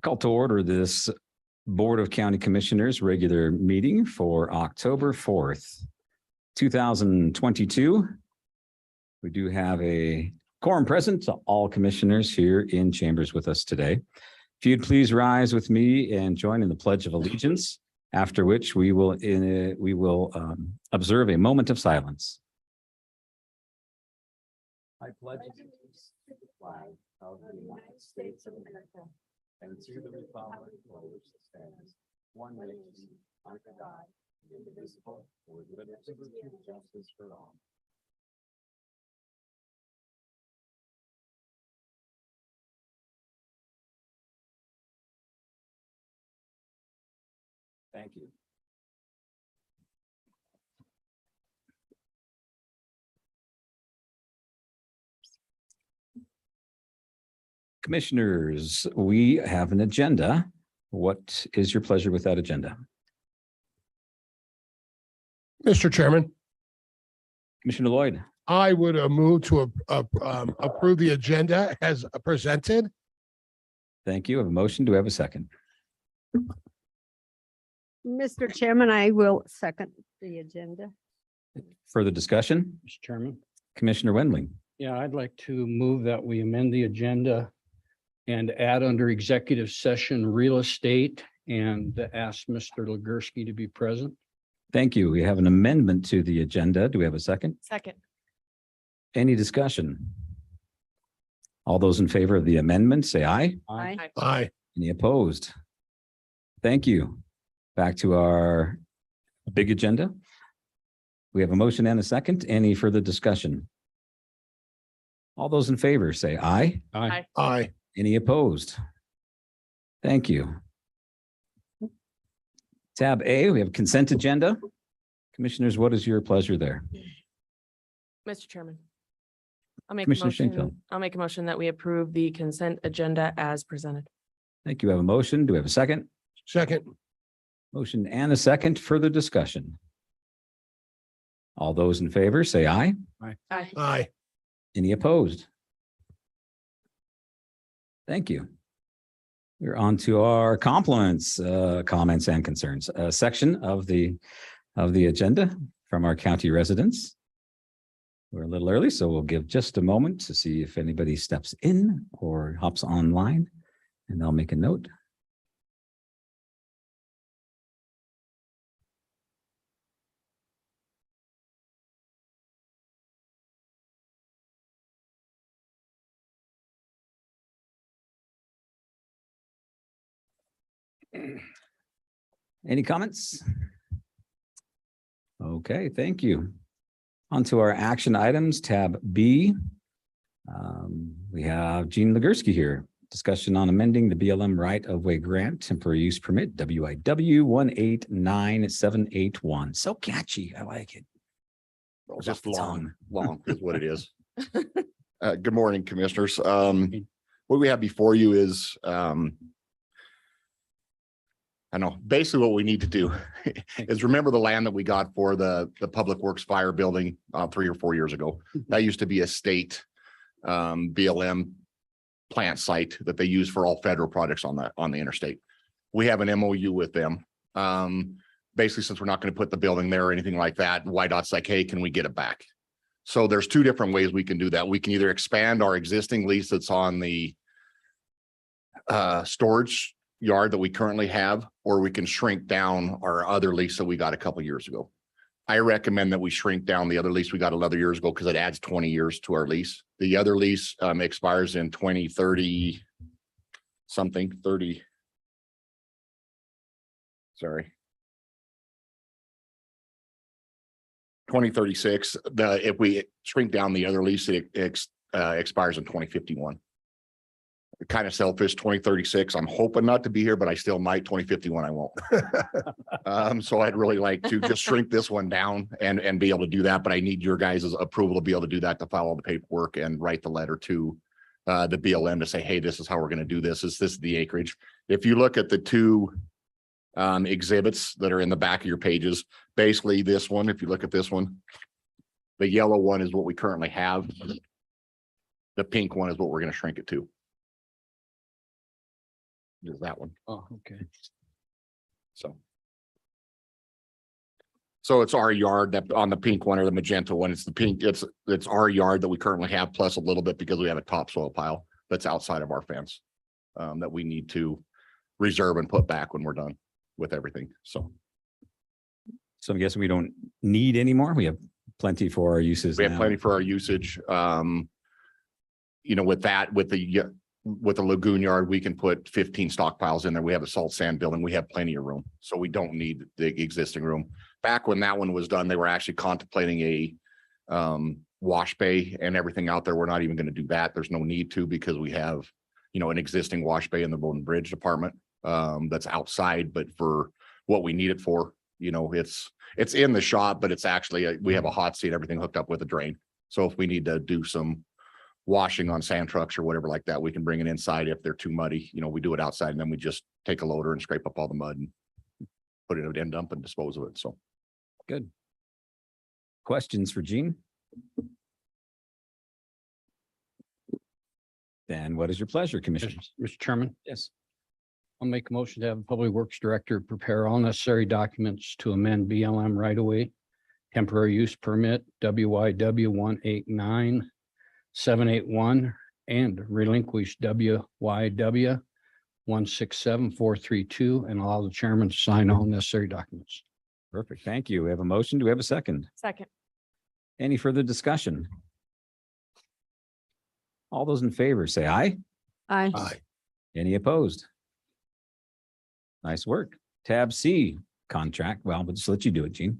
Call to order this Board of County Commissioners regular meeting for October 4th, 2022. We do have a quorum present, all commissioners here in chambers with us today. If you'd please rise with me and join in the Pledge of Allegiance, after which we will observe a moment of silence. I pledge allegiance to the flag of the United States of America and to the republic for which it stands, one nation, under God, indivisible, with liberty and justice for all. Thank you. Commissioners, we have an agenda. What is your pleasure with that agenda? Mr. Chairman, Commissioner Lloyd. I would move to approve the agenda as presented. Thank you. I have a motion. Do we have a second? Mr. Chairman, I will second the agenda. Further discussion? Mr. Chairman, Commissioner Wendling. yeah, I'd like to move that we amend the agenda and add under executive session real estate and ask Mr. Legursky to be present. Thank you. We have an amendment to the agenda. Do we have a second? Second. Any discussion? All those in favor of the amendment, say aye. Aye. Aye. Any opposed? Thank you. Back to our big agenda. We have a motion and a second. Any further discussion? All those in favor say aye. Aye. Aye. Any opposed? Thank you. Tab A, we have consent agenda. Commissioners, what is your pleasure there? Mr. Chairman. I'll make a Commissioner Shankfield. motion. I'll make a motion that we approve the consent agenda as presented. Thank you. We have a motion. Do we have a second? Second. Motion and a second. Further discussion. All those in favor say aye. Aye. Aye. Any opposed? Thank you. We're on to our compliments, comments and concerns, section of the agenda from our county residents. We're a little early, so we'll give just a moment to see if anybody steps in or hops online, and I'll make a note. Any comments? Okay, thank you. On to our action items, tab B. We have Gene Legursky here. Discussion on amending the BLM right-of-way grant temporary use permit, WIW 189781. So catchy. I like it. Rolls Just off the tongue. long is what it is. Good morning, commissioners. What we have before you is, I know basically what we need to do is remember the land that we got for the Public Works Fire Building 3 or 4 years ago. That used to be a state BLM plant site that they use for all federal projects on the interstate. We have an MOU with them. Basically, since we're not going to put the building there or anything like that, YDOT's like, hey, can we get it back? So there's two different ways we can do that. We can either expand our existing lease that's on the storage yard that we currently have, or we can shrink down our other lease that we got a couple years ago. I recommend that we shrink down the other lease we got 11 years ago because it adds 20 years to our lease. The other lease expires in 2030 something, 30. Sorry. 2036. If we shrink down the other lease, it expires in 2051. Kind of selfish, 2036. I'm hoping not to be here, but I still might. 2051, I won't. So I'd really like to just shrink this one down and be able to do that. But I need your guys' approval to be able to do that, to file all the paperwork and write the letter to the BLM to say, hey, this is how we're going to do this. Is this the acreage? If you look at the two exhibits that are in the back of your pages, basically this one, if you look at this one, the yellow one is what we currently have. The pink one is what we're gonna shrink it to. Is that one, Oh, okay. so. So it's our yard that on the pink one or the magenta one, it's the pink, it's our yard that we currently have plus a little bit because we have a topsoil pile that's outside of our fence. That we need to reserve and put back when we're done with everything, so. So I'm guessing we don't need any more. We have plenty for our uses We have now. plenty for our usage. You know, with that, with the lagoon yard, we can put 15 stockpiles in there. We have a salt sand building. We have plenty of room. So we don't need the existing room. Back when that one was done, they were actually contemplating a wash bay and everything out there. We're not even going to do that. There's no need to because we have, you know, an existing wash bay in the Road and Bridge department that's outside, but for what we need it for, you know, it's in the shop, but it's actually, we have a hot seat, everything hooked up with a drain. So if we need to do some washing on sand trucks or whatever like that, we can bring it inside if they're too muddy. You know, we do it outside and then we just take a loader and scrape up all the mud and put it in an end dump and dispose of it. So. Good. Questions for Gene? Then what is your pleasure, Commissioners? Mr. Chairman, Yes. I'll make a motion to have the Public Works Director prepare all necessary documents to amend BLM right of way, temporary use permit, WYW 189781, and relinquish WYW 167432, and allow the chairman to sign all necessary documents. Perfect. Thank you. We have a motion. Do we have a second? Second. Any further discussion? All those in favor say aye. Aye. Any opposed? Nice work. Tab C, contract. Well, but just let you do it, Gene.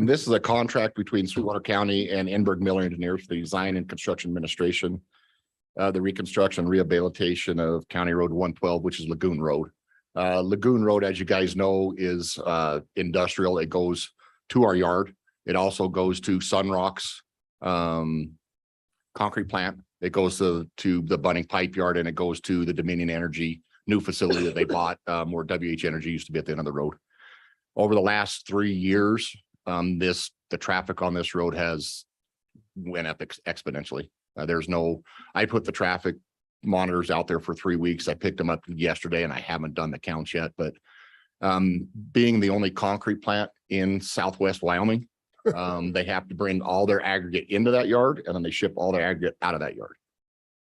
This is a contract between Sweetwater County and Enberg Miller Engineers for the design and construction administration. The reconstruction rehabilitation of County Road 112, which is Lagoon Road. Lagoon Road, as you guys know, is industrial. It goes to our yard. It also goes to Sunrock's concrete plant. It goes to the Bunning Pipe Yard, and it goes to the Dominion Energy new facility that they bought, where WH Energy used to be at the end of the road. Over the last 3 years, the traffic on this road has went up exponentially. I put the traffic monitors out there for 3 weeks. I picked them up yesterday and I haven't done the counts yet, but being the only concrete plant in Southwest Wyoming, they have to bring all their aggregate into that yard and then they ship all their aggregate out of that yard.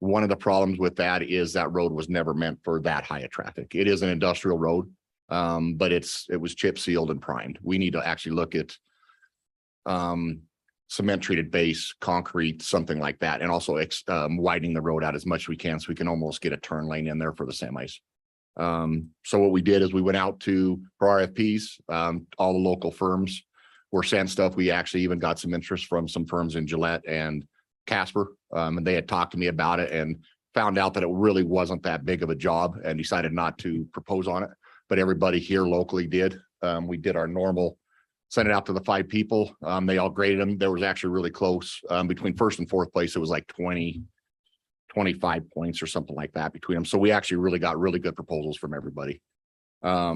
One of the problems with that is that road was never meant for that high of traffic. It is an industrial road, but it was chip sealed and primed. We need to actually look at cement treated base, concrete, something like that, and also widening the road out as much as we can so we can almost get a turn lane in there for the semis. So what we did is we went out for RFPs. All the local firms were sent stuff. We actually even got some interest from some firms in Gillette and Casper, and they had talked to me about it and found out that it really wasn't that big of a job and decided not to propose on it. But everybody here locally did. We did our normal, sent it out to the 5 people. They all graded them. There was actually really close between first and fourth place. It was like 25 points or something like that between them. So we actually really got really good proposals from everybody. I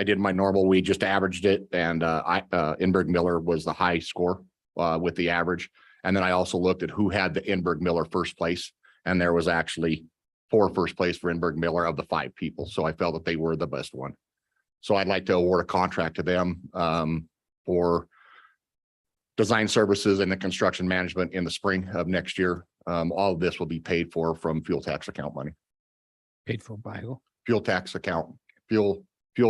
did my normal, we just averaged it, and Enberg Miller was the high score with the average. And then I also looked at who had the Enberg Miller first place, and there was actually 4 first place for Enberg Miller of the 5 people. So I felt that they were the best one. So I'd like to award a contract to them for design services and the construction management in the spring of next year. All of this will be paid for from fuel tax account money, Paid for by who? fuel tax account, fuel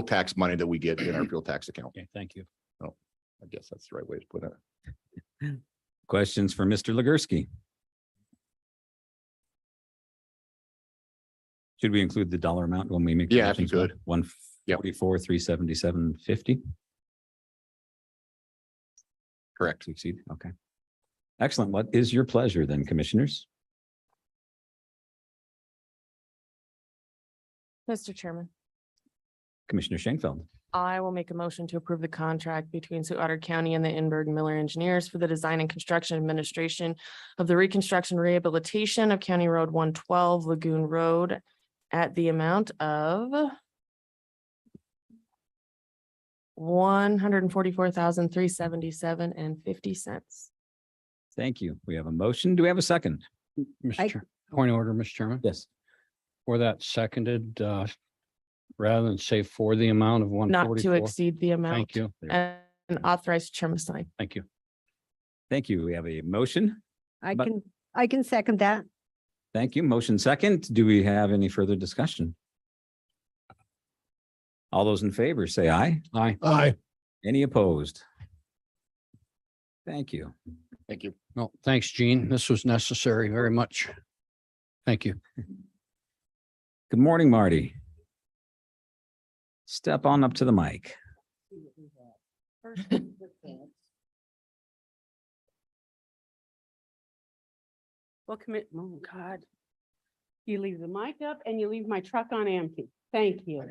tax money that we get in our fuel tax account. Okay, thank you. I guess that's the right way to put it. Questions for Mr. Legursky? Should we include the dollar amount when we make? Yeah, if you could. 144,377.50 Correct. to exceed. Okay. Excellent. What is your pleasure then, commissioners? Mr. Chairman, Commissioner Shankfeld. I will make a motion to approve the contract between Sweetwater County and the Enberg Miller Engineers for the design and construction administration of the reconstruction rehabilitation of County Road 112 Lagoon Road at the amount of $144,377.50. Thank you. We have a motion. Do we have a second? I- Point of order, Mr. Chairman. Yes. For that seconded, rather than say for the amount of one Not to forty-four. exceed the amount. Thank you. And authorize chairman to sign. Thank you. Thank you. We have a motion. I But- can second that. Thank you. Motion second. Do we have any further discussion? All those in favor say aye. Aye. Aye. Any opposed? Thank you. Thank you. No, thanks, Gene. This was necessary very much. Thank you. Good morning, Marty. Step on up to the mic. Well, commit, oh God. You leave the mic up and you leave my truck on empty. Thank you.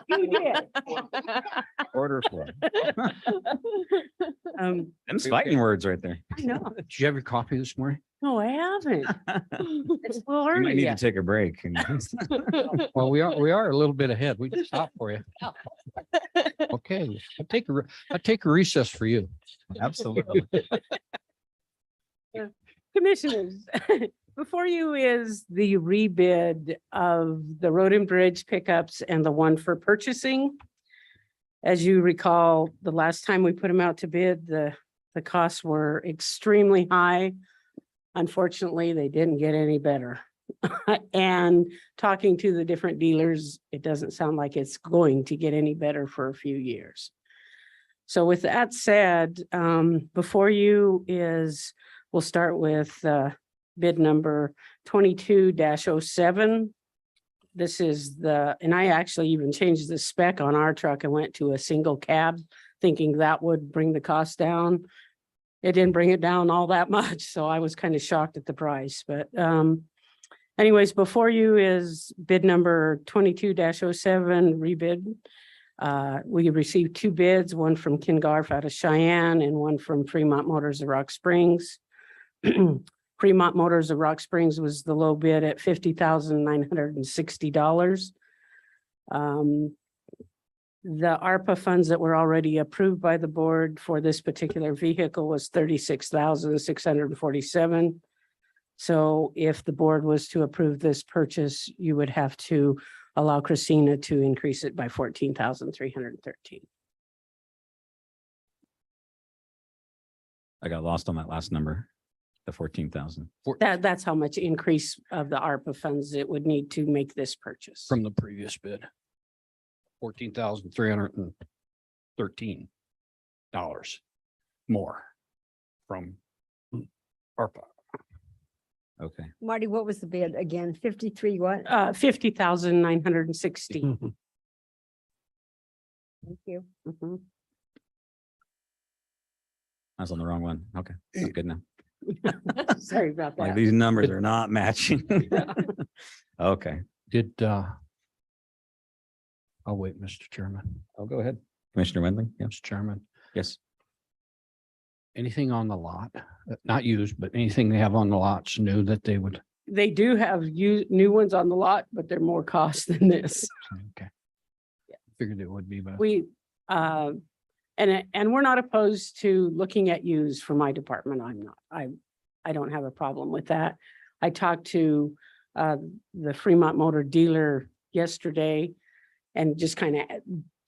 You did. Order flow. Them's Fighting words right there. I know. Did you have your coffee this morning? No, I haven't. It's a little You might early need to yet. take a break. Well, we are a little bit ahead. We can stop for you. Okay, I'll take a recess for you. Absolutely. Commissioners, before you is the rebid of the road and bridge pickups and the one for purchasing. As you recall, the last time we put them out to bid, the costs were extremely high. Unfortunately, they didn't get any better. And talking to the different dealers, it doesn't sound like it's going to get any better for a few years. So with that said, before you is, we'll start with bid number 22-07. This is and I actually even changed the spec on our truck and went to a single cab, thinking that would bring the cost down. It didn't bring it down all that much, so I was kind of shocked at the price, but anyways, before you is bid number 22-07 rebid. We received two bids, one from Ken Garf out of Cheyenne and one from Fremont Motors of Rock Springs. Fremont Motors of Rock Springs was the low bid at $50,960. The ARPA funds that were already approved by the board for this particular vehicle was $36,647. So if the board was to approve this purchase, you would have to allow Christina to increase it by $14,313. I got lost on that last number, the 14,000. That's how much increase of the ARPA funds it would need to make this purchase. From the previous bid. $14,313 more from ARPA. Okay. Marty, what was the bid again? 53 what? $50,960. Thank you. Mhm. I was on the wrong one. Okay. I'm good now. Sorry about Like that. these numbers are not matching. Okay. Did, I'll wait, Mr. Chairman. I'll go ahead. Commissioner Wendling. Yes. Mr. Chairman, Yes. anything on the lot, not used, but anything they have on the lots new that they would, They do have new ones on the lot, but they're more cost than this. okay. Figured it would be, but We, and we're not opposed to looking at used for my department. I'm not. I don't have a problem with that. I talked to the Fremont Motor dealer yesterday and just kind of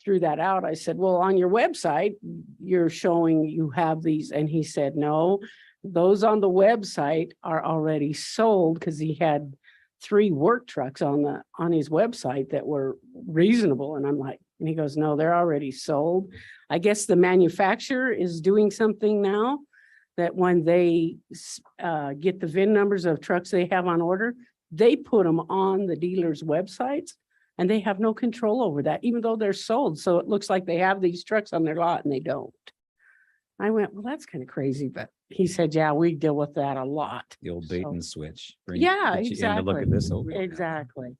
threw that out. I said, well, on your website, you're showing you have these. And he said, no, those on the website are already sold because he had 3 work trucks on his website that were reasonable. And I'm like, and he goes, no, they're already sold. I guess the manufacturer is doing something now that when they get the VIN numbers of trucks they have on order, they put them on the dealer's websites and they have no control over that, even though they're sold. So it looks like they have these trucks on their lot and they don't. I went, well, that's kind of crazy, but he said, yeah, we deal with that a lot. The old bait So- and switch. Yeah, Get you in to Look at exactly. this. over. Exactly.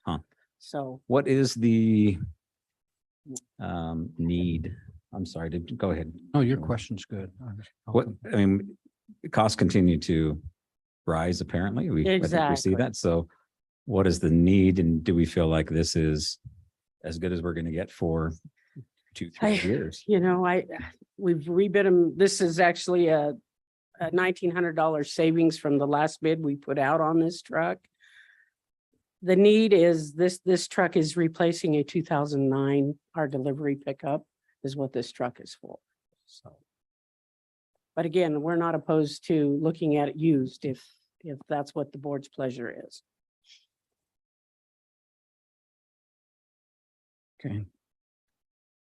Huh. So What is the need? I'm sorry, go ahead. no, your question's good. I was What, hoping- I mean, costs continue to rise apparently. I think we see Exactly. that. So what is the need and do we feel like this is as good as we're going to get for 2-3 years? you know, we've rebid them. This is actually $1,900 savings from the last bid we put out on this truck. The need is this truck is replacing a 2009, our delivery pickup is what this truck is for. So. But again, we're not opposed to looking at it used if that's what the board's pleasure is. Okay.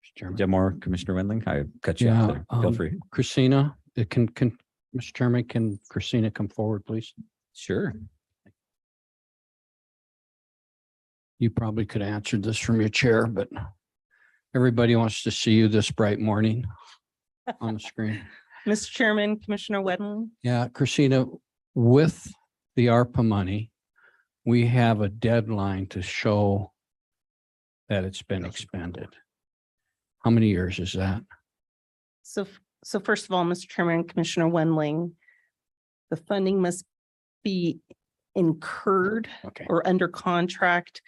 Mr. Chairman. Do you have more, Commissioner Wendling? I cut you off Yeah, there. Feel free. Christina, Mr. Chairman, can Christina come forward, please? Sure. You probably could have answered this from your chair, but everybody wants to see you this bright morning on the screen. Mr. Chairman, Commissioner Wedden, Yeah, Christina, with the ARPA money, we have a deadline to show that it's been expended. How many years is that? so first of all, Mr. Chairman, Commissioner Wendling, the funding must be incurred Okay, or under contract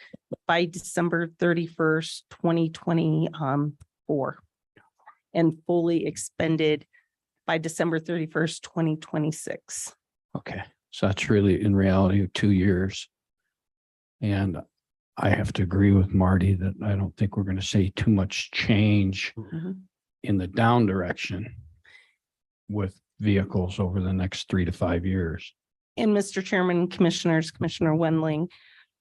by December 31st, 2024, and fully expended by December 31st, 2026. okay. So that's really in reality 2 years. And I have to agree with Marty that I don't think we're going to see too much change Mhm. in the down direction with vehicles over the next 3 to 5 years. And Mr. Chairman, Commissioners, Commissioner Wendling,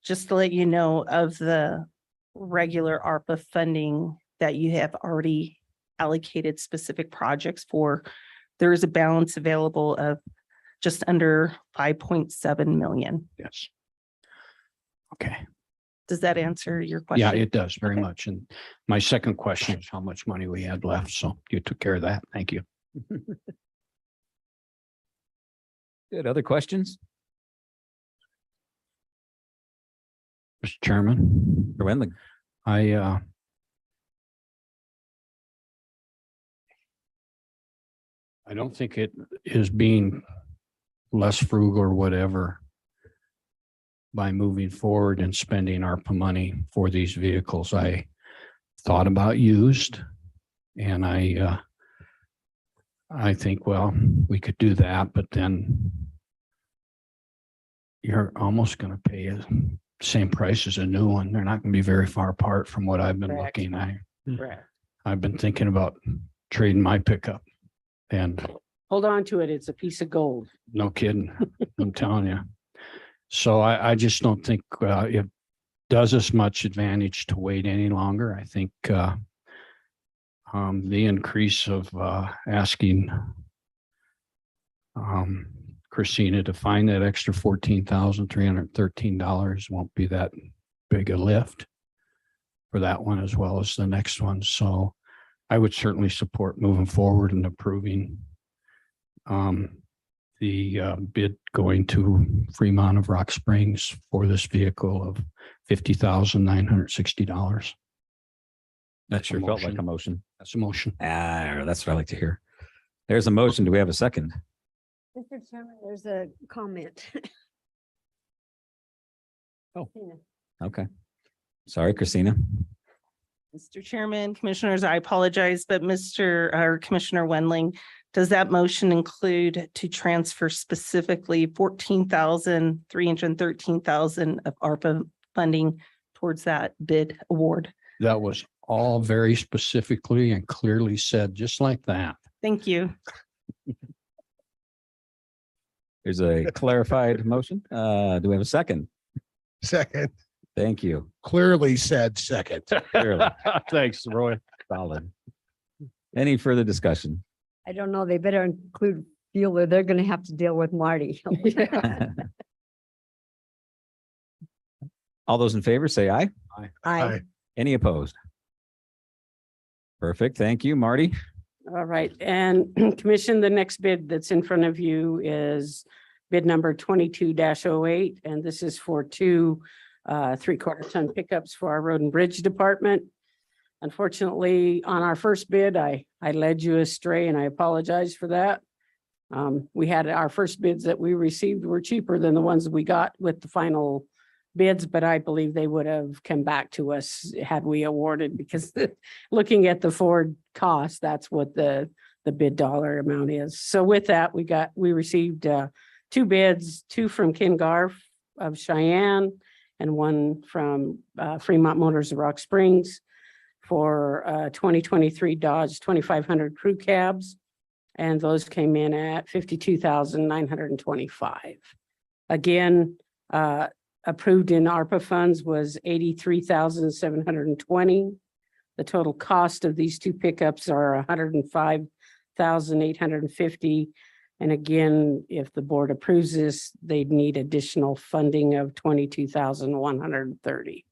just to let you know of the regular ARPA funding that you have already allocated specific projects for, there is a balance available of just under 5.7 million. Yes. Okay. Does that answer your question? Yeah, it does very Okay. much. And my second question is how much money we had left. So you took care of that. Thank you. Good. Other questions? Mr. Chairman, For Wendling? I don't think it is being less frugal or whatever by moving forward and spending ARPA money for these vehicles. I thought about used and I think, well, we could do that, but then you're almost going to pay the same price as a new one. They're not going to be very far apart from what I've been Correct. looking at. Correct. I've been thinking about trading my pickup and Hold on to it. It's a piece of gold. no kidding, I'm telling you. So I just don't think it does us much advantage to wait any longer. I think the increase of asking Christina to find that extra $14,313 won't be that big a lift for that one as well as the next one. So I would certainly support moving forward and approving the bid going to Fremont of Rock Springs for this vehicle of $50,960. That sure felt like a motion. That's a motion. That's what I like to hear. There's a motion. Do we have a second? Mr. Chairman, there's a comment. Oh. Okay. Sorry, Christina. Mr. Chairman, Commissioners, I apologize, but Commissioner Wendling, does that motion include to transfer specifically 14,313,000 of ARPA funding towards that bid award? That was all very specifically and clearly said, just like that. Thank you. There's a clarified motion. Do we have a second? Second, Thank you. clearly said second. Clearly. Thanks, Roy. Solid. Any further discussion? I don't know. They better include fuel or they're going to have to deal with Marty. All those in favor say aye. Aye. Any opposed? Perfect. Thank you, Marty. All right, and Commission, the next bid that's in front of you is bid number 22-08, and this is for two 3/4 ton pickups for our road and bridge department. Unfortunately, on our first bid, I led you astray and I apologize for that. We had our first bids that we received were cheaper than the ones we got with the final bids, but I believe they would have come back to us had we awarded, because looking at the Ford cost, that's what the the bid dollar amount is. So with that, we received 2 bids, 2 from Ken Garf of Cheyenne and 1 from Fremont Motors of Rock Springs for 2023 Dodge 2500 crew cabs. And those came in at $52,925. Again, approved in ARPA funds was $83,720. The total cost of these 2 pickups are $105,850. And again, if the board approves this, they'd need additional funding of $22,130.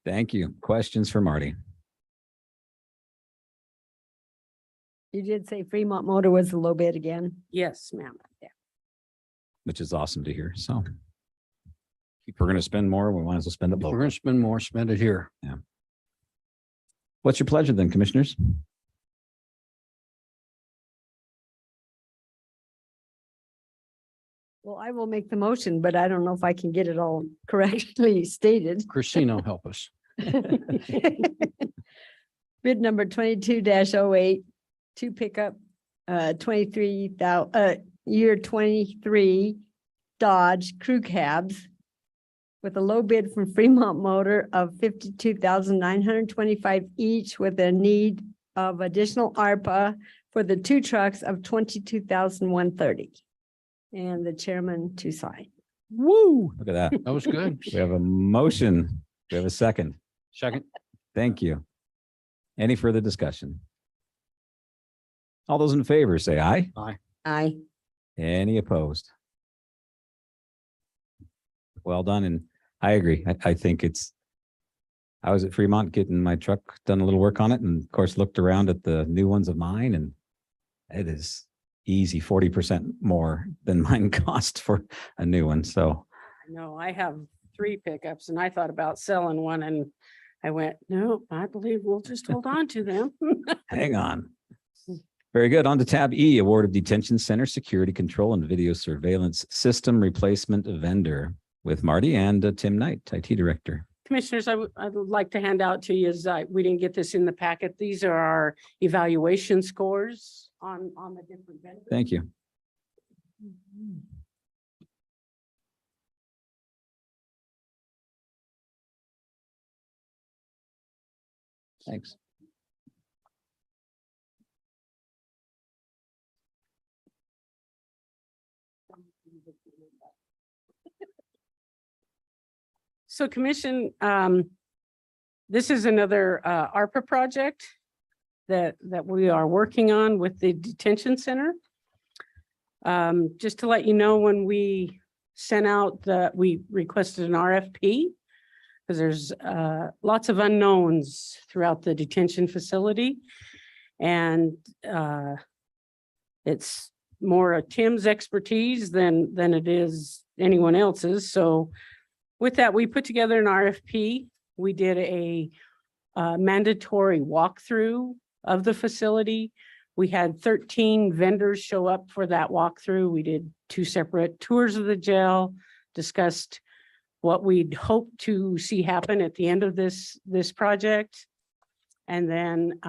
Thank you. Questions for Marty? You did say Fremont Motor was the low bid again. Yes, ma'am. Yeah. Which is awesome to hear. So if we're going to spend more, we might as well spend it If we're local. going to spend more, spend it here. What's your pleasure then, commissioners? Well, I will make the motion, but I don't know if I can get it all correctly stated. Christina, help us. Bid number 22-08, 2 pickup, 23,000, year 23 Dodge crew cabs with a low bid from Fremont Motor of 52,925 each, with a need of additional ARPA for the 2 trucks of 22,130. And the chairman to sign. Woo! Look at that. That was good. We have a motion. We have a second. Second. Thank you. Any further discussion? All those in favor say aye. Aye. Any opposed? Well done. And I agree. I think I was at Fremont getting my truck, done a little work on it, and of course looked around at the new ones of mine, and it is easy 40% more than mine cost for a new one. So No, I have 3 pickups and I thought about selling one and I went, no, I believe we'll just hold on to them. hang on. Very good. On to tab E, award of detention center security control and video surveillance system replacement vendor with Marty and Tim Knight, IT director. Commissioners, I would like to hand out to you is we didn't get this in the packet. These are our evaluation scores on the different vendors. Thank you. Thanks. So commission, this is another ARPA project that we are working on with the detention center. Just to let you know, when we sent out we requested an RFP because there's lots of unknowns throughout the detention facility. And it's more a Tim's expertise than it is anyone else's. So with that, we put together an RFP. We did a mandatory walkthrough of the facility. We had 13 vendors show up for that walkthrough. We did 2 separate tours of the jail, discussed what we'd hope to see happen at the end of this project. And then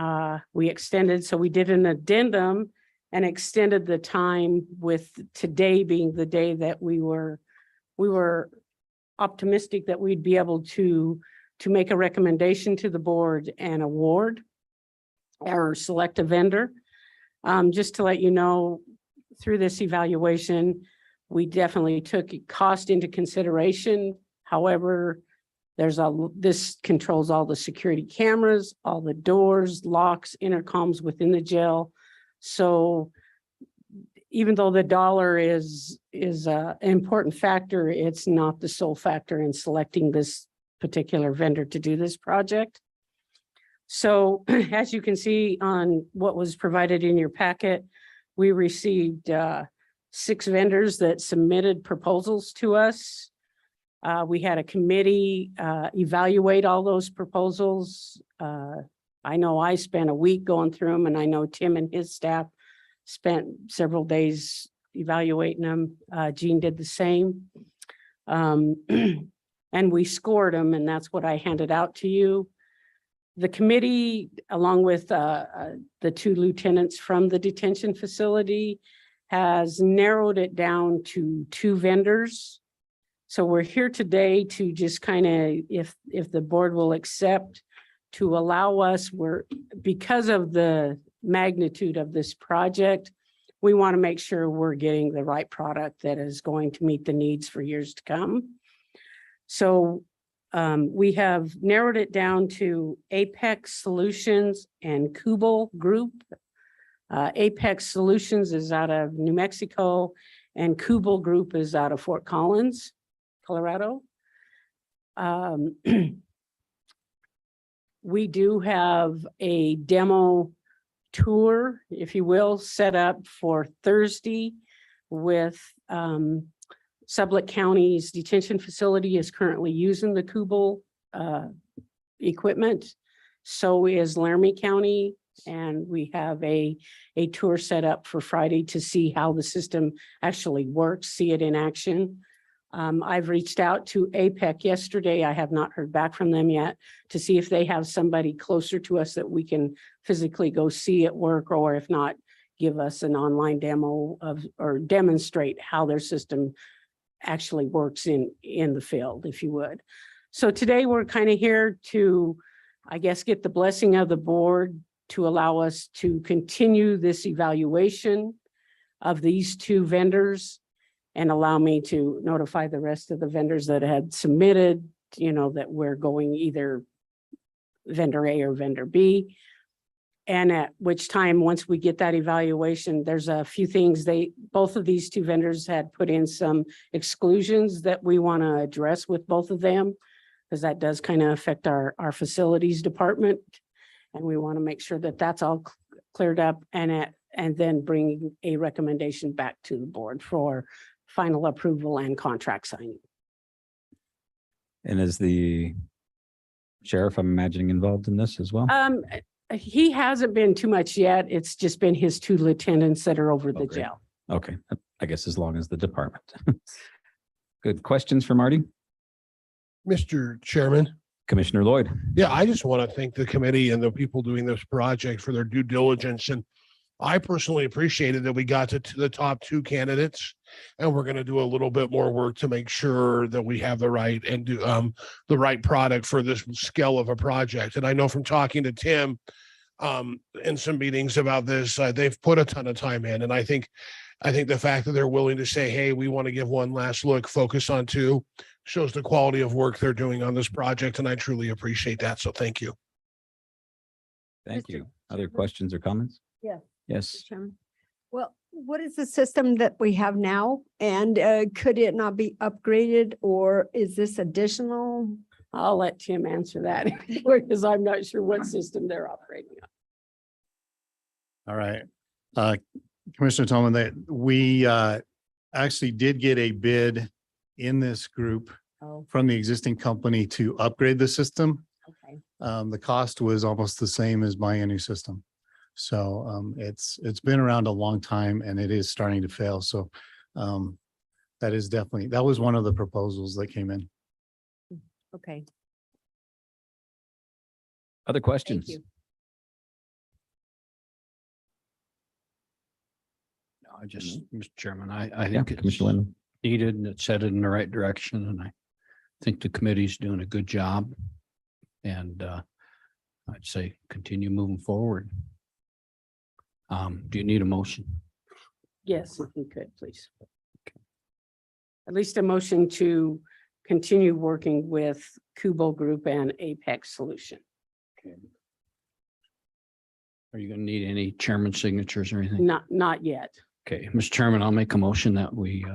we extended, so we did an addendum and extended the time, with today being the day that we were optimistic that we'd be able to make a recommendation to the board and award or select a vendor. Just to let you know, through this evaluation, we definitely took cost into consideration. However, this controls all the security cameras, all the doors, locks, intercoms within the jail. So even though the dollar is an important factor, it's not the sole factor in selecting this particular vendor to do this project. So as you can see on what was provided in your packet, we received 6 vendors that submitted proposals to us. We had a committee evaluate all those proposals. I know I spent a week going through them, and I know Tim and his staff spent several days evaluating them. Jean did the same. And we scored them, and that's what I handed out to you. The committee, along with the two lieutenants from the detention facility, has narrowed it down to two vendors. So we're here today to just kind of, if the board will accept, to allow us, because of the magnitude of this project, we want to make sure we're getting the right product that is going to meet the needs for years to come. So we have narrowed it down to Apex Solutions and Kubel Group. Apex Solutions is out of New Mexico and Kubel Group is out of Fort Collins, Colorado. We do have a demo tour, if you will, set up for Thursday with Sublette County's detention facility is currently using the Kubel equipment. So is Laramie County. And we have a tour set up for Friday to see how the system actually works, see it in action. I've reached out to APEC yesterday. I have not heard back from them yet to see if they have somebody closer to us that we can physically go see at work, or if not, give us an online demo of, or demonstrate how their system actually works in the field, if you would. So today we're kind of here to, I guess, get the blessing of the board to allow us to continue this evaluation of these two vendors and allow me to notify the rest of the vendors that had submitted, that we're going either vendor A or vendor B. And at which time, once we get that evaluation, there's a few things both of these two vendors had put in some exclusions that we want to address with both of them, because that does kind of affect our facilities department. And we want to make sure that that's all cleared up and then bring a recommendation back to the board for final approval and contract signing. And is the sheriff, I'm imagining, involved in this as well? He hasn't been too much yet. It's just been his two lieutenants that are over the Okay. jail. Okay, I guess as long as the department. Good questions for Marty? Mr. Chairman. Commissioner Lloyd? Yeah, I just want to thank the committee and the people doing this project for their due diligence. And I personally appreciated that we got to the top two candidates, and we're going to do a little bit more work to make sure that we have the right and do the right product for this scale of a project. And I know from talking to Tim in some meetings about this, they've put a ton of time in. And I think the fact that they're willing to say, hey, we want to give one last look, focus on two, shows the quality of work they're doing on this project. And I truly appreciate that. So thank you. Thank Mr. you. Other Chairman? questions or comments? Yeah. Yes. Chairman. Well, what is the system that we have now? And could it not be upgraded, or is this additional? I'll let Tim answer that because I'm not sure what system they're operating on. All right. Commissioner Tolman, that we actually did get a bid in this group Oh, from the existing company to upgrade the system. okay. The cost was almost the same as buying a new system. So it's been around a long time and it is starting to fail. So that was one of the proposals that came in. Okay. Other Thank questions? you. I just, Mr. Chairman, I Yeah, think it's Commissioner Lynn. needed and it's headed in the right direction. And I think the committee's doing a good job. And I'd say continue moving forward. Do you need a motion? Yes, if you could, please. At least a motion to continue working with Kubel Group and Apex Solution. Are you going to need any chairman signatures or anything? Not yet. Okay, Mr. Chairman, I'll make a motion that we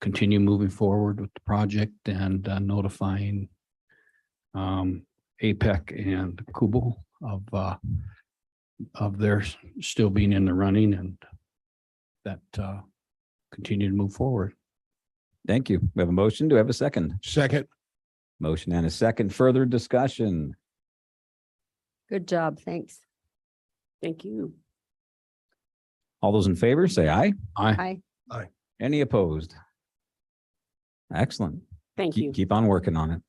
continue moving forward with the project and notifying APEC and Kubel of their still being in the running and that continue to move forward. Thank you. We have a motion. Do we have a second? Second. Motion and a second. Further discussion? Good job. Thanks. Thank you. All those in favor, say aye. Aye. Hi. Any opposed? Excellent. Thank you. Keep on working on it.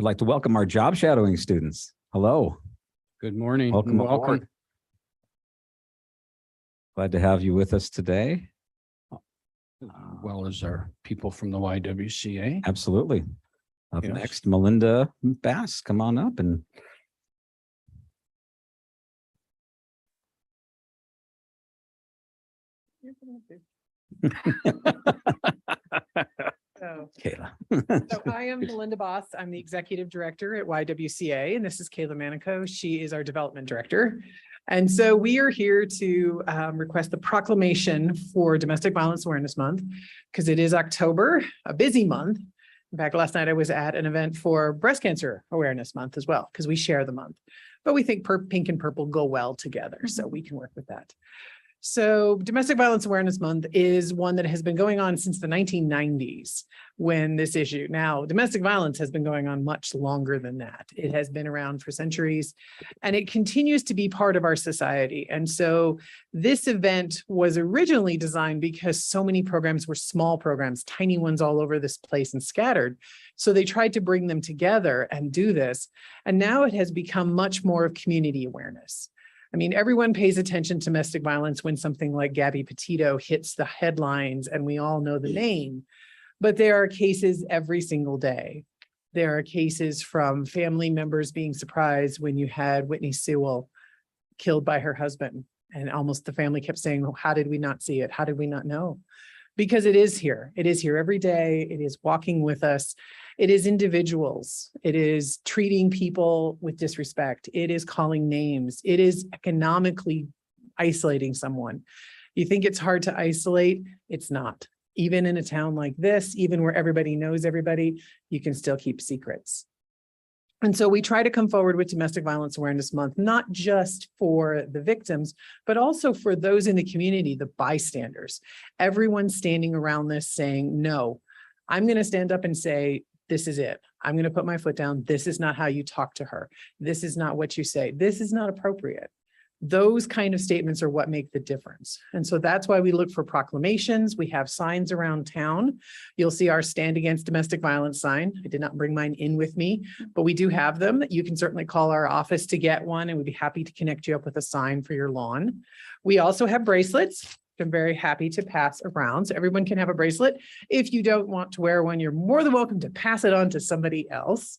I'd like to welcome our job shadowing students. Hello, Good morning. welcome and aboard. welcome. Glad to have you with us today. As well as our people from the YWCA. Absolutely. Up Yes. next, Melinda Bass, come on up and So Kayla. I am Melinda Boss. I'm the Executive Director at YWCA, and this is Kayla Manico. She is our Development Director. And so we are here to request the proclamation for Domestic Violence Awareness Month, because it is October, a busy month. In fact, last night I was at an event for Breast Cancer Awareness Month as well, because we share the month. But we think pink and purple go well together, so we can work with that. So Domestic Violence Awareness Month is one that has been going on since the 1990s when this issue. Now, domestic violence has been going on much longer than that. It has been around for centuries and it continues to be part of our society. And so this event was originally designed because so many programs were small programs, tiny ones all over this place and scattered. So they tried to bring them together and do this. And now it has become much more of community awareness. I mean, everyone pays attention to domestic violence when something like Gabby Petito hits the headlines and we all know the name, but there are cases every single day. There are cases from family members being surprised when you had Whitney Sewell killed by her husband, and almost the family kept saying, well, how did we not see it? How did we not know? Because it is here. It is here every day. It is walking with us. It is individuals. It is treating people with disrespect. It is calling names. It is economically isolating someone. You think it's hard to isolate? It's not. Even in a town like this, even where everybody knows everybody, you can still keep secrets. And so we try to come forward with Domestic Violence Awareness Month, not just for the victims, but also for those in the community, the bystanders. Everyone standing around this saying, no, I'm going to stand up and say, this is it. I'm going to put my foot down. This is not how you talk to her. This is not what you say. This is not appropriate. Those kind of statements are what make the difference. And so that's why we look for proclamations. We have signs around town. You'll see our Stand Against Domestic Violence sign. I did not bring mine in with me, but we do have them. You can certainly call our office to get one, and we'd be happy to connect you up with a sign for your lawn. We also have bracelets. I'm very happy to pass around. So everyone can have a bracelet. If you don't want to wear one, you're more than welcome to pass it on to somebody else.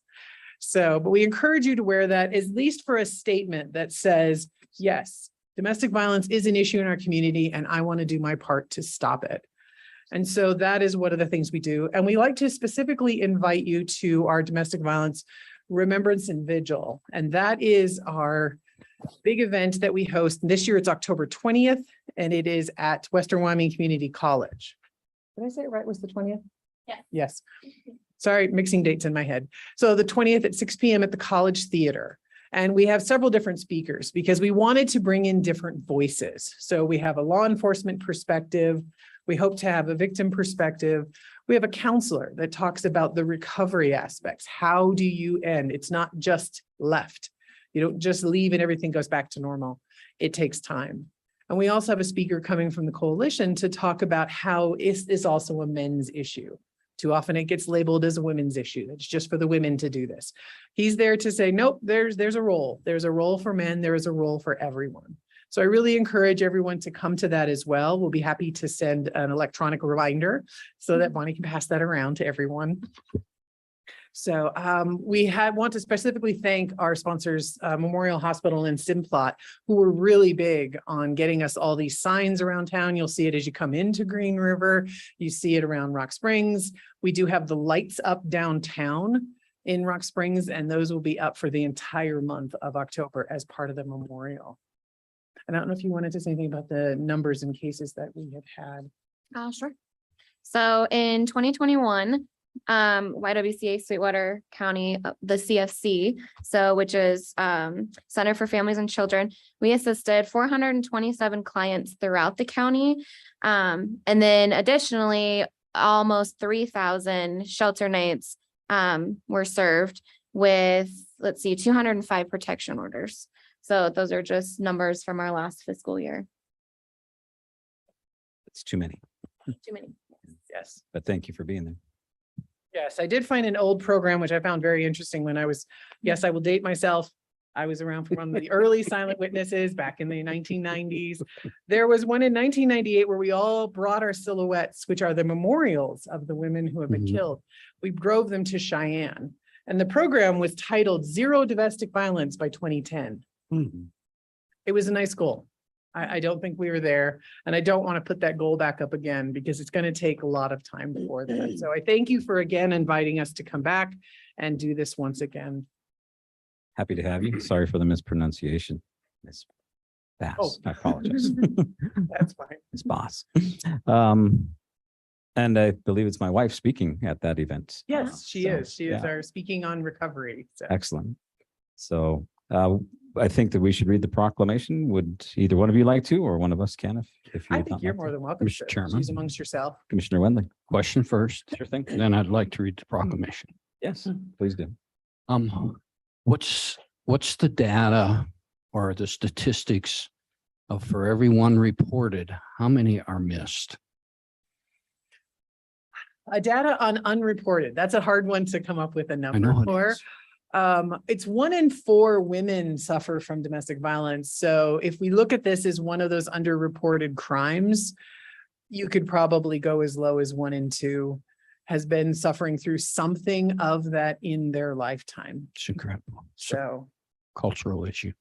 So, but we encourage you to wear that at least for a statement that says, yes, domestic violence is an issue in our community and I want to do my part to stop it. And so that is one of the things we do. And we like to specifically invite you to our Domestic Violence Remembrance and Vigil. And that is our big event that we host. This year it's October 20th and it is at Western Wyoming Community College. Did I say it right? Was the 20th? Yes. Yes. Sorry, mixing dates in my head. So the 20th at 6 p.m. at the College Theater. And we have several different speakers because we wanted to bring in different voices. So we have a law enforcement perspective. We hope to have a victim perspective. We have a counselor that talks about the recovery aspects. How do you end? It's not just left. You don't just leave and everything goes back to normal. It takes time. And we also have a speaker coming from the coalition to talk about how is this also a men's issue. Too often it gets labeled as a women's issue. It's just for the women to do this. He's there to say, nope, there's a role. There's a role for men. There is a role for everyone. So I really encourage everyone to come to that as well. We'll be happy to send an electronic reminder so that Bonnie can pass that around to everyone. So we want to specifically thank our sponsors, Memorial Hospital and Simplot, who were really big on getting us all these signs around town. You'll see it as you come into Green River. You see it around Rock Springs. We do have the lights up downtown in Rock Springs, and those will be up for the entire month of October as part of the memorial. And I don't know if you wanted to say anything about the numbers and cases that we have had. Sure. So in 2021, YWCA Sweetwater County, the CFC, which is Center for Families and Children, we assisted 427 clients throughout the county. And then additionally, almost 3,000 shelter nights were served with, 205 protection orders. So those are just numbers from our last fiscal year. It's too many, Too many. Yes. but thank you for being there. Yes, I did find an old program, which I found very interesting when I was, yes, I will date myself. I was around for one of the early silent witnesses back in the 1990s. There was one in 1998 where we all brought our silhouettes, which are the memorials of the women who have been Mhm. killed. We drove them to Cheyenne. And the program was titled Zero Domestic Violence by 2010. It was a nice goal. I don't think we were there, and I don't want to put that goal back up again because it's going to take a lot of time for that. So I thank you for again inviting us to come back and do this once again. Happy to have you. Sorry for the mispronunciation. Miss Bass, Oh. I apologize. That's fine. Miss Boss. And I believe it's my wife speaking at that event. Yes, she So, is. She is yeah. our speaking on recovery. So Excellent. So I think that we should read the proclamation. Would either one of you like to, or one of us can, if you I would think not you're like more to? than welcome. Mr. to Chairman. choose amongst yourself. Commissioner Wendling. Question first, Sure thing. then I'd like to read the proclamation. Yes, please do. What's the data or the statistics of for every one reported, how many are missed? Data on unreported. That's a hard one to come up with a I number know it for. is. It's 1 in 4 women suffer from domestic violence. So if we look at this as one of those underreported crimes, you could probably go as low as 1 in 2 has been suffering through something of that in their lifetime. It's incredible. So So cultural issue.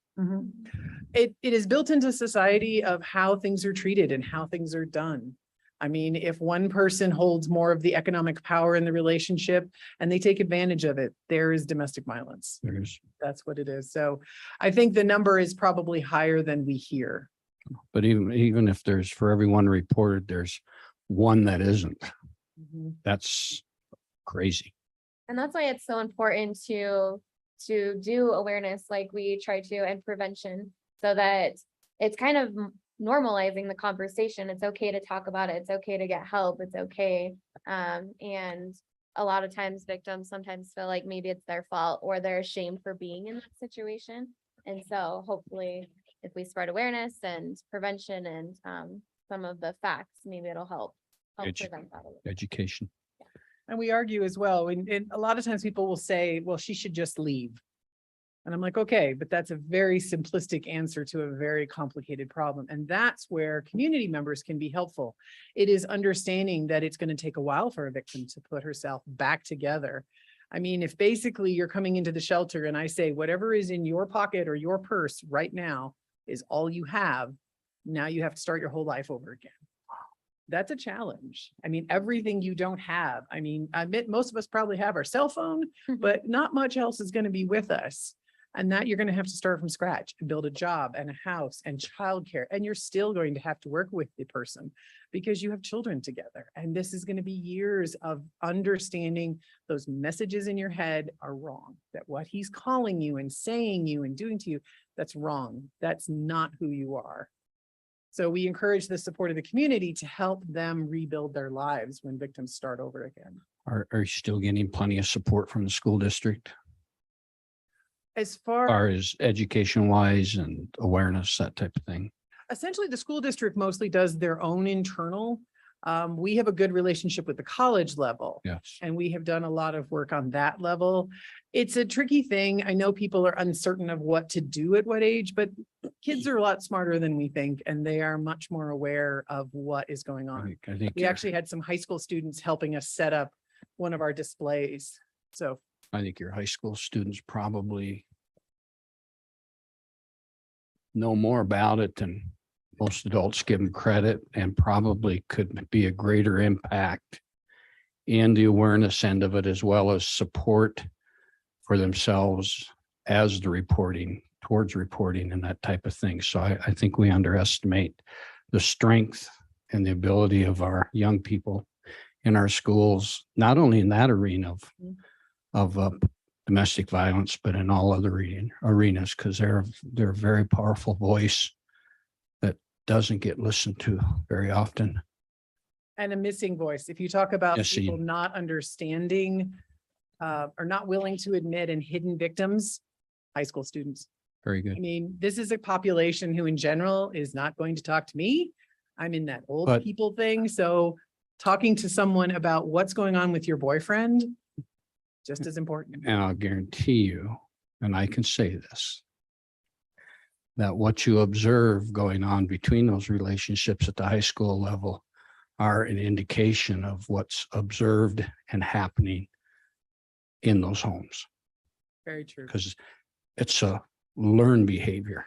it is built into society of how things are treated and how things are done. I mean, if one person holds more of the economic power in the relationship and they take advantage of it, there is domestic violence. There's, That's what it is. So I think the number is probably higher than we hear. but even if there's for every one reported, there's one that isn't. That's crazy. And that's why it's so important to do awareness like we try to and prevention so that it's kind of normalizing the conversation. It's okay to talk about it. It's okay to get help. It's okay. And a lot of times victims sometimes feel like maybe it's their fault or they're ashamed for being in that situation. And so hopefully if we spread awareness and prevention and some of the facts, maybe it'll help prevent that a little. Education. And we argue as well. And a lot of times people will say, well, she should just leave. And I'm like, okay, but that's a very simplistic answer to a very complicated problem. And that's where community members can be helpful. It is understanding that it's going to take a while for a victim to put herself back together. I mean, if basically you're coming into the shelter and I say, whatever is in your pocket or your purse right now is all you have, now you have to start your whole life over again. That's a challenge. I mean, everything you don't have. I mean, I admit most of us probably have our cell phone, but not much else is going to be with us. And that you're going to have to start from scratch and build a job and a house and childcare. And you're still going to have to work with the person because you have children together. And this is going to be years of understanding those messages in your head are wrong, that what he's calling you and saying you and doing to you, that's wrong. That's not who you are. So we encourage the support of the community to help them rebuild their lives when victims start over again. Are you still getting plenty of support from the school district? As far Or is education wise and awareness, that type of thing? essentially the school district mostly does their own internal. We have a good relationship with the college level. Yes. And we have done a lot of work on that level. It's a tricky thing. I know people are uncertain of what to do at what age, but kids are a lot smarter than we think, and they are much more aware of what is going on. I think We actually had some high school students helping us set up one of our displays. So I think your high school students probably know more about it than most adults give them credit, and probably could be a greater impact in the awareness end of it, as well as support for themselves as the reporting, towards reporting and that type of thing. So I think we underestimate the strength and the ability of our young people in our schools, not only in that arena of domestic violence, but in all other arenas, because they're a very powerful voice that doesn't get listened to very often. and a missing voice. If you talk about Yes, people not understanding or not willing to admit and hidden victims, high school students. Very I good. mean, this is a population who in general is not going to talk to me. I'm in that old But- people thing. So talking to someone about what's going on with your boyfriend just as important. And I'll guarantee you, and I can say this, that what you observe going on between those relationships at the high school level are an indication of what's observed and happening in those homes, Very true. because it's a learned behavior.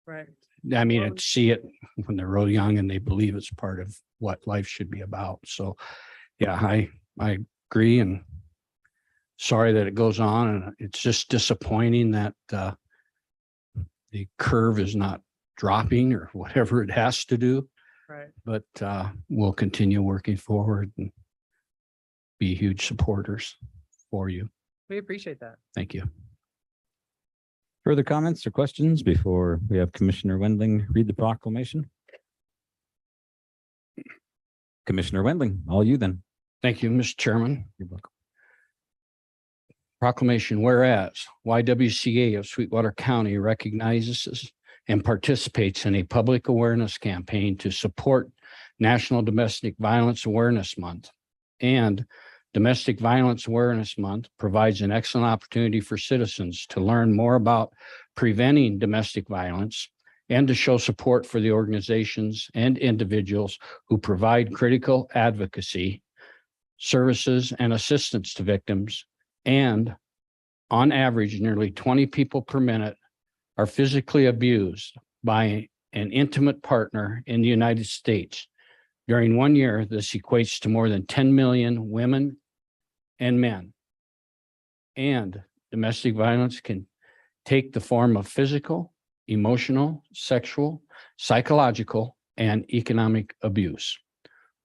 Right. I mean, I see it when they're real young and they believe it's part of what life should be about. So, yeah, I agree, and sorry that it goes on, and it's just disappointing that the curve is not dropping or whatever it has to do, Right. but we'll continue working forward and be huge supporters for you. We appreciate that. Thank you. Further comments or questions before we have Commissioner Wendling read the proclamation? Commissioner Wendling, all you then. Thank you, Mr. Chairman. You're welcome. Proclamation, whereas YWCA of Sweetwater County recognizes and participates in a public awareness campaign to support National Domestic Violence Awareness Month. And Domestic Violence Awareness Month provides an excellent opportunity for citizens to learn more about preventing domestic violence and to show support for the organizations and individuals who provide critical advocacy, services, and assistance to victims. And on average, nearly 20 people per minute are physically abused by an intimate partner in the United States. During 1 year, this equates to more than 10 million women and men. And domestic violence can take the form of physical, emotional, sexual, psychological, and economic abuse.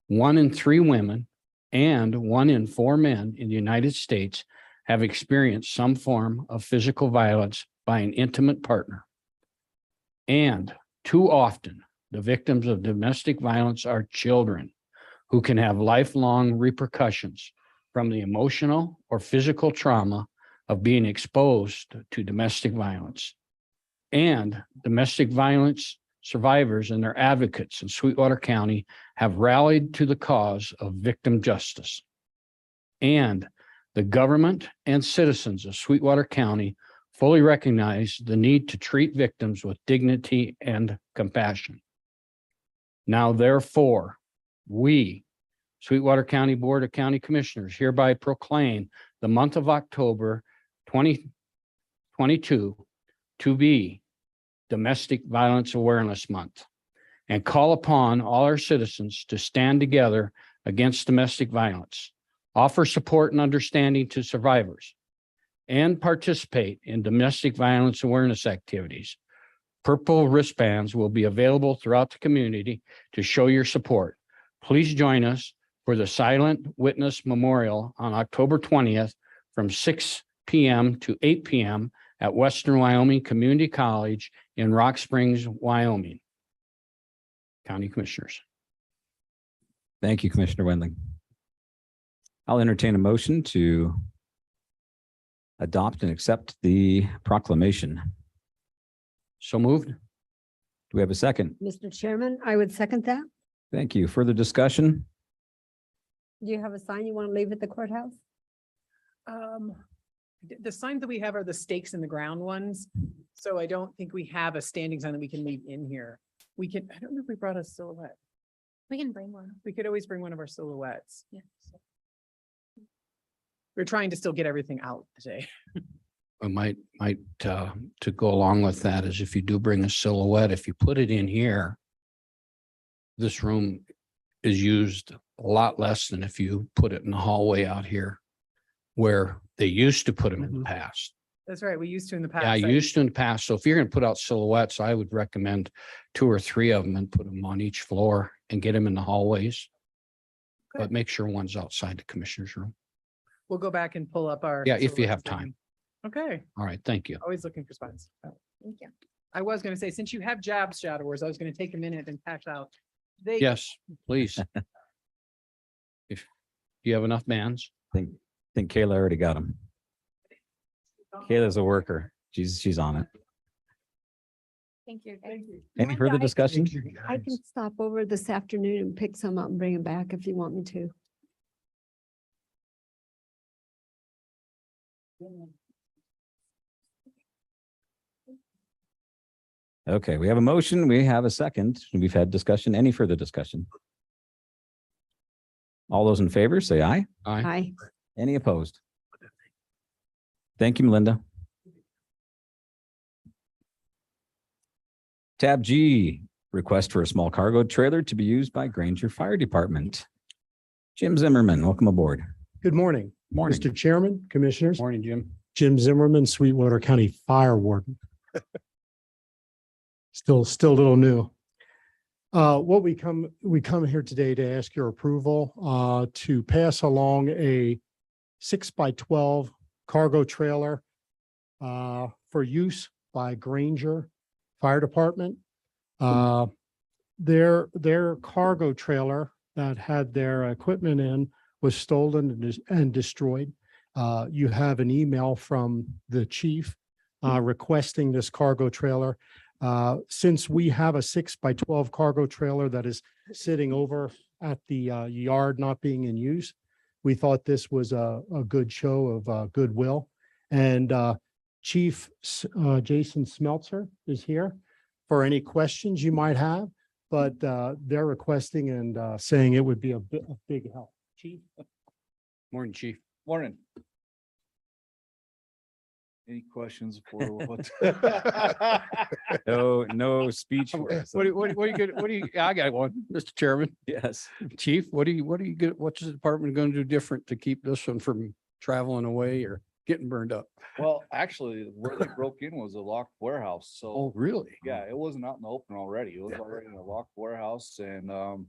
1 in 3 women and 1 in 4 men in the United States have experienced some form of physical violence by an intimate partner. And too often, the victims of domestic violence are children who can have lifelong repercussions from the emotional or physical trauma of being exposed to domestic violence. And domestic violence survivors and their advocates in Sweetwater County have rallied to the cause of victim justice. And the government and citizens of Sweetwater County fully recognize the need to treat victims with dignity and compassion. Now, therefore, we, Sweetwater County Board of County Commissioners, hereby proclaim the month of October 2022 to be Domestic Violence Awareness Month, and call upon all our citizens to stand together against domestic violence, offer support and understanding to survivors, and participate in domestic violence awareness activities. Purple wristbands will be available throughout the community to show your support. Please join us for the Silent Witness Memorial on October 20th from 6 p.m. to 8 p.m. at Western Wyoming Community College in Rock Springs, Wyoming. County Commissioners. Thank you, Commissioner Wendling. I'll entertain a motion to adopt and accept the proclamation. So moved. Do we have a second? Mr. Chairman, I would second that. Thank you. Further discussion? Do you have a sign you want to leave at the courthouse? The signs that we have are the stakes in the ground ones. So I don't think we have a standing sign that we can leave in here. We can, I don't know if we brought a silhouette. We can bring one. We could always bring one of our silhouettes. Yeah. We're trying to still get everything out today. I might to go along with that is if you do bring a silhouette, if you put it in here, this room is used a lot less than if you put it in the hallway out here where they used to put them in the past. That's right. We used to in the past. Yeah, I I- used to in the past. So if you're going to put out silhouettes, I would recommend 2 or 3 of them and put them on each floor and get them in the hallways. But Okay. make sure one's outside the commissioner's room. We'll go back and pull up our. Yeah, if you silhouettes have then. time. Okay, All right, thank you. always looking for spots. Thank you. I was gonna say, since you have jab shadowers, I was gonna take a minute and pass out. They, Yes, please. If you have enough bands. Think Kayla already got them. Kayla's a worker. She's on it. Thank you. guys. Any further discussion? I can stop over this afternoon and pick some up and bring them back if you want me to. Okay, we have a motion. We have a second. We've had discussion. Any further discussion? All those in favor, say aye. Aye. Any opposed? Thank you, Melinda. Tab G, request for a small cargo trailer to be used by Granger Fire Department. Jim Zimmerman, welcome aboard. Good morning, Morning. Mr. Chairman, Commissioners. Morning, Jim. Jim Zimmerman, Sweetwater County Fire Warden. Still a little new. What we come here today to ask your approval to pass along a 6x12 cargo trailer for use by Granger Fire Department. Their cargo trailer that had their equipment in was stolen and destroyed. You have an email from the chief requesting this cargo trailer. Since we have a 6x12 cargo trailer that is sitting over at the yard not being in use, we thought this was a good show of goodwill. And Chief Jason Smeltzer is here for any questions you might have, but they're requesting and saying it would be a big help. Chief? Morning, Chief. Morning. Any questions for what? No speech. for us. What do you, I got one, Mr. Chairman. Yes. Chief, what's the department going to do different to keep this one from traveling away or getting burned up? Well, actually, where they broke in was a locked warehouse. So, Oh, really? yeah, it wasn't out in the open already. It was already in a locked warehouse and,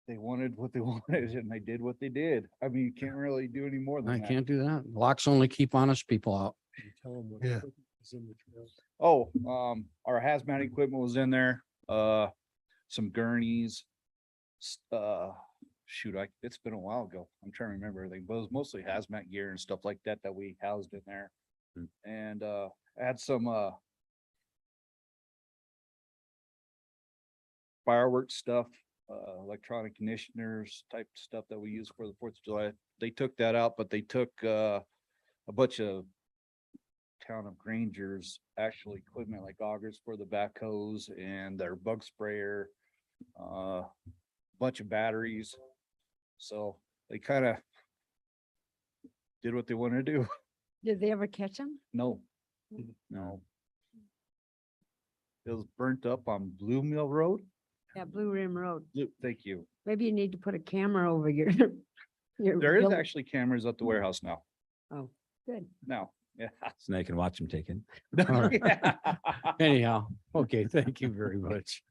they wanted what they wanted and they did what they did. I mean, you can't really do any more than I that. can't do that. Locks only keep honest people out. Yeah. Oh, our hazmat equipment was in there, some gurneys. Shoot, it's been a while ago. I'm trying to remember everything, but it was mostly hazmat gear and stuff like that we housed in there. And, had some, fireworks stuff, electronic conditioners type stuff that we use for the 4th of July. They took that out, but they took, a bunch of town of Granger's actual equipment like augers for the backhoes and their bug sprayer, bunch of batteries. So they kind of did what they wanted to do. Did they ever catch them? No, no. It was burnt up on Blue Mill Road. Yeah, Blue Rim Road. Thank you. Maybe you need to put a camera over your. There is actually cameras at the warehouse now. Oh, good. Now, yeah. So now you can watch them taken. All right. Yeah. Anyhow, okay, thank you very much.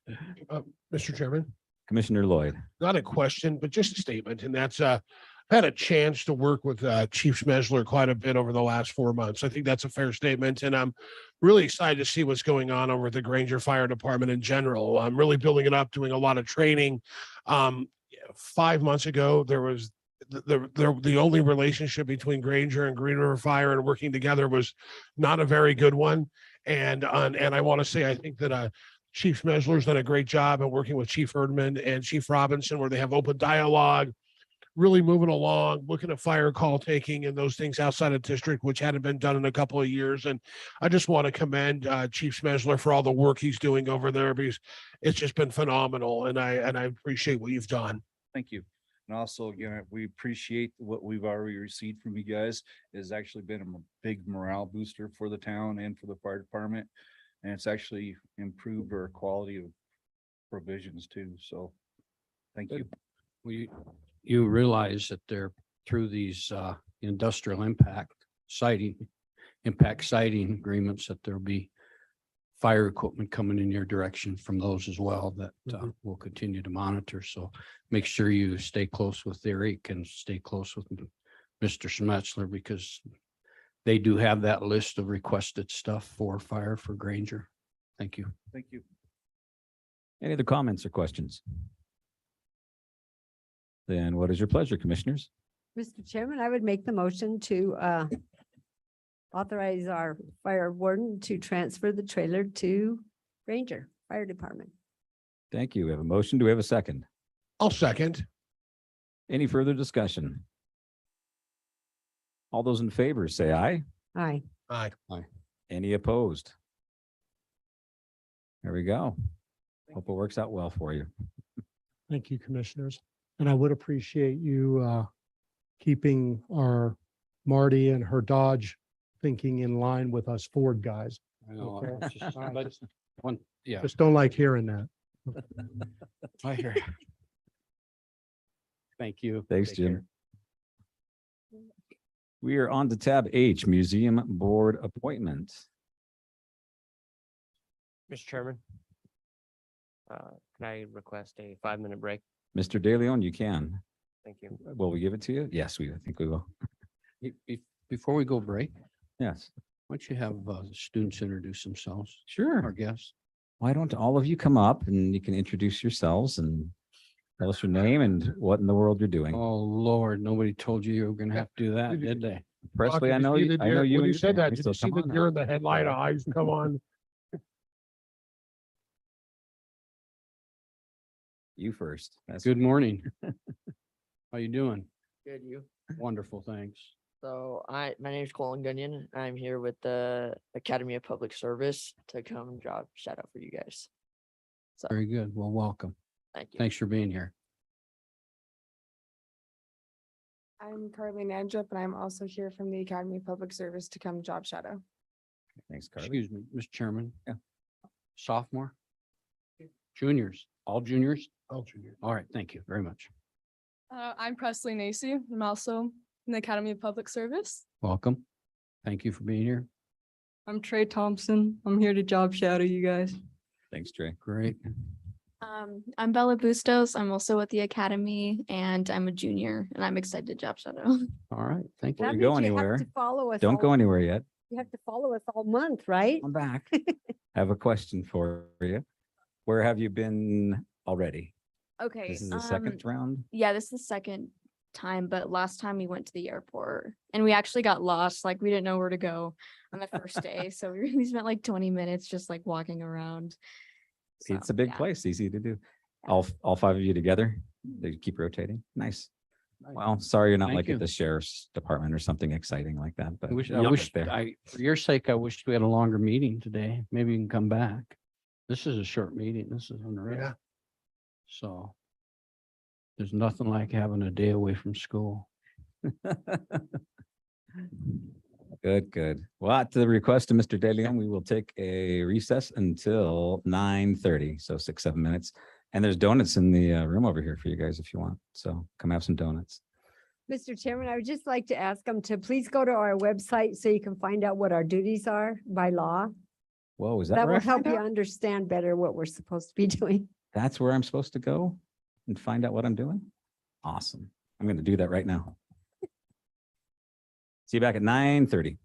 Mr. Chairman, Commissioner Lloyd. not a question, but just a statement, and that's I've had a chance to work with Chief Smesler quite a bit over the last 4 months. I think that's a fair statement, and I'm really excited to see what's going on over at the Granger Fire Department in general. I'm really building it up, doing a lot of training. 5 months ago, there was the only relationship between Granger and Green River Fire and working together was not a very good one. And I want to say, I think that Chief Smesler's done a great job at working with Chief Erdman and Chief Robinson, where they have open dialogue, really moving along, looking at fire call taking and those things outside of district, which hadn't been done in a couple of years. And I just want to commend Chief Smesler for all the work he's doing over there, because it's just been phenomenal. And I appreciate what you've done. Thank you. And also, again, we appreciate what we've already received from you guys. It's actually been a big morale booster for the town and for the fire department. And it's actually improved our quality of provisions too. So thank you. You realize that they're through these industrial impact siting agreements, that there'll be fire equipment coming in your direction from those as well that we'll continue to monitor. So make sure you stay close with Eric and stay close with Mr. Schmetzler, because they do have that list of requested stuff for fire for Granger. Thank you. Thank you. Any other comments or questions? Then what is your pleasure, commissioners? Mr. Chairman, I would make the motion to authorize our fire warden to transfer the trailer to Granger Fire Department. Thank you. We have a motion. Do we have a second? I'll second. Any further discussion? All those in favor, say aye. Aye. Aye. Any opposed? There we go. Hope it works out well for you. Thank you, commissioners. And I would appreciate you keeping our Marty and her Dodge thinking in line with us Ford guys. I know, Okay. it's just- but one, yeah, Just don't like hearing that. I hear. you. Thank you. Thanks, Take Jim. care. We are on to tab H, Museum Board Appointment. Mr. Chairman. Can I request a 5-minute break? Mr. De Leon, you can. Thank you. Will we give it to you? Yes, I think we will. Before we go break, Yes, why don't you have students introduce themselves, our sure. guests? Why don't all of you come up and you can introduce yourselves and tell us your name and what in the world you're doing. Oh, Lord, nobody told you you were gonna have to do that, did they? Presley, I Did know, see you- the I know deer- you. When and you your said that, family, did so you see come the on deer up. in the headlight eyes? Come on. You first. That's Good morning. How you doing? Good, you. Wonderful, thanks. So my name is Colin Gunyon. I'm here with the Academy of Public Service to come job shadow for you guys. So Very good. Well, welcome. thank you. Thanks for being here. I'm Carly Nanjup, and I'm also here from the Academy of Public Service to come job shadow. Thanks, Carly. Excuse me, Mr. Chairman. Yeah. Sophomore? Juniors, all juniors? I'll shoot you. All right, thank you very much. I'm Presley Nacy. I'm also in the Academy of Public Service. Welcome. Thank you for being here. I'm Trey Thompson. I'm here to job shadow you guys. Thanks, Trey. Great. I'm Bella Bustos. I'm also with the Academy and I'm a junior and I'm excited to job shadow. All right, thank Before That you means go you have anywhere, to follow us. don't go all- anywhere yet. You have to follow us all month, right? I'm back. I have a question for you. Where have you been already? Okay. This is the second round? Yeah, this is the second time, but last time we went to the airport and we actually got lost. Like we didn't know where to go on the first day. So we really spent like 20 minutes just like walking around. It's So, a big yeah. place, easy to do. Yeah. All five of you together, they keep rotating. Nice. Well, sorry you're not Thank like you. at the sheriff's department or something exciting like that, but I wish, you'll get there. for your sake, I wish we had a longer meeting today. Maybe you can come back. This is a short meeting. This is unreal. Yeah. So there's nothing like having a day away from school. Good, good. Well, at the request of Mr. De Leon, we will take a recess until 9:30, so 6-7 minutes. And there's donuts in the room over here for you guys if you want. So come have some donuts. Mr. Chairman, I would just like to ask them to please go to our website so you can find out what our duties are by law. Whoa, is that That where I will help find you out? understand better what we're supposed to be doing. That's where I'm supposed to go and find out what I'm doing? Awesome. I'm going to do that right now. See you back at 9:30.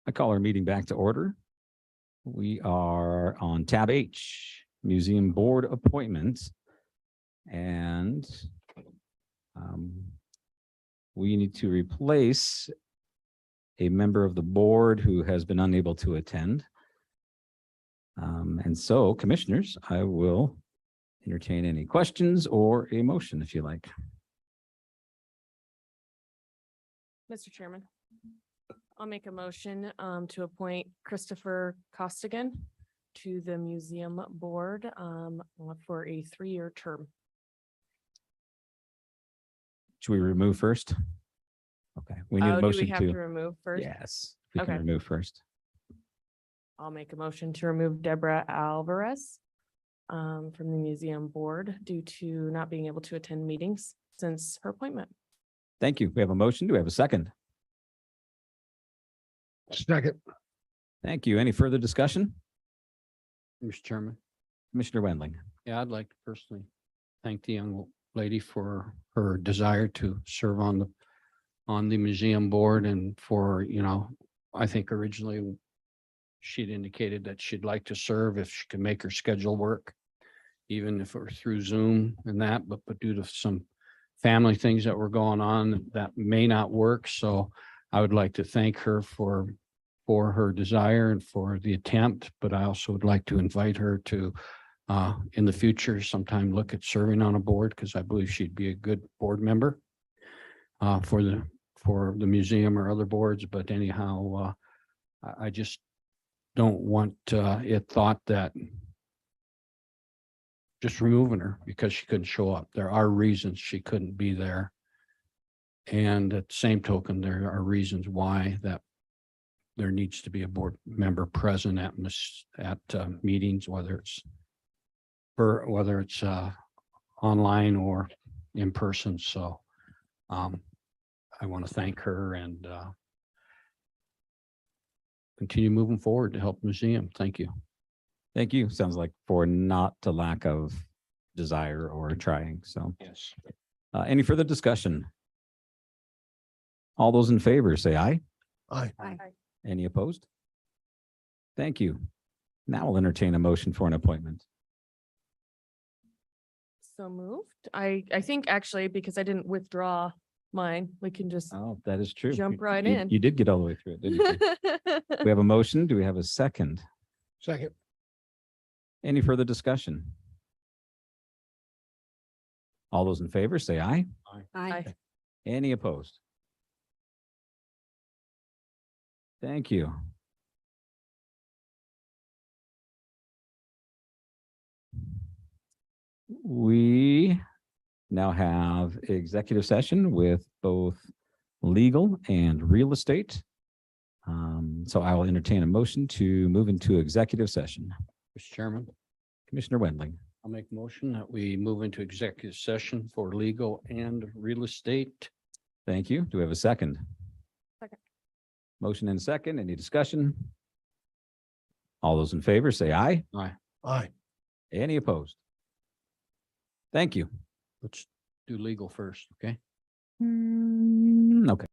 I call our meeting back to order. We are on tab H, Museum Board Appointments. And we need to replace a member of the board who has been unable to attend. And so, commissioners, I will entertain any questions or a motion if you like. Mr. Chairman, I'll make a motion to appoint Christopher Costigan to the museum board for a 3-year term. Should we remove first? Okay, we need a Oh, do we motion have to to, remove first? yes, we can Okay. remove first. I'll make a motion to remove Deborah Alvarez from the museum board due to not being able to attend meetings since her appointment. Thank you. We have a motion. Do we have a second? Second. Thank you. Any further discussion? Mr. Chairman. Commissioner Wendling. Yeah, I'd like to personally thank the young lady for her desire to serve on the museum board and for, I think originally she'd indicated that she'd like to serve if she could make her schedule work, even if it were through Zoom and that, but due to some family things that were going on, that may not work. So I would like to thank her for her desire and for the attempt, but I also would like to invite her to in the future sometime look at serving on a board, because I believe she'd be a good board member for the museum or other boards. But anyhow, I just don't want it thought that just removing her because she couldn't show up. There are reasons she couldn't be there. And at the same token, there are reasons why that there needs to be a board member present at meetings, whether it's online or in person. So I want to thank her and continue moving forward to help the museum. Thank you. Thank you. Sounds like for not a lack of desire or trying. So Yes. any further discussion? All those in favor say aye. Aye. Any opposed? Thank you. Now we'll entertain a motion for an appointment. So moved. I think actually, because I didn't withdraw mine, we can just Oh, that is true. Jump right You- in. You did get all the way through it, didn't you? We have a motion. Do we have a second? Second. Any further discussion? All those in favor say aye. Aye. Any opposed? Thank you. We now have executive session with both legal and real estate. So I will entertain a motion to move into executive session. Mr. Chairman, Commissioner Wendling. I'll make a motion that we move into executive session for legal and real estate. Thank you. Do we have a second? Second. Motion and second. Any discussion? All those in favor say aye. Aye. Any opposed? Thank you. Let's do legal first, okay? Okay.